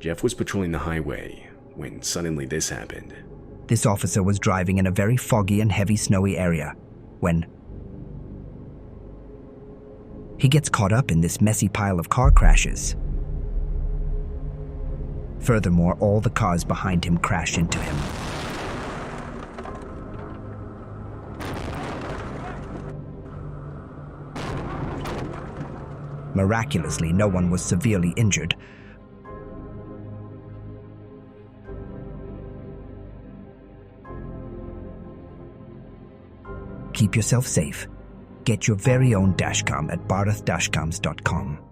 Jeff was patrolling the highway when suddenly this happened. This officer was driving in a very foggy and heavy snowy area when he gets caught up in this messy pile of car crashes. Furthermore, all the cars behind him crash into him. Miraculously, no one was severely injured. Keep yourself safe. Get your very own dashcam at bharat-dashcams.com.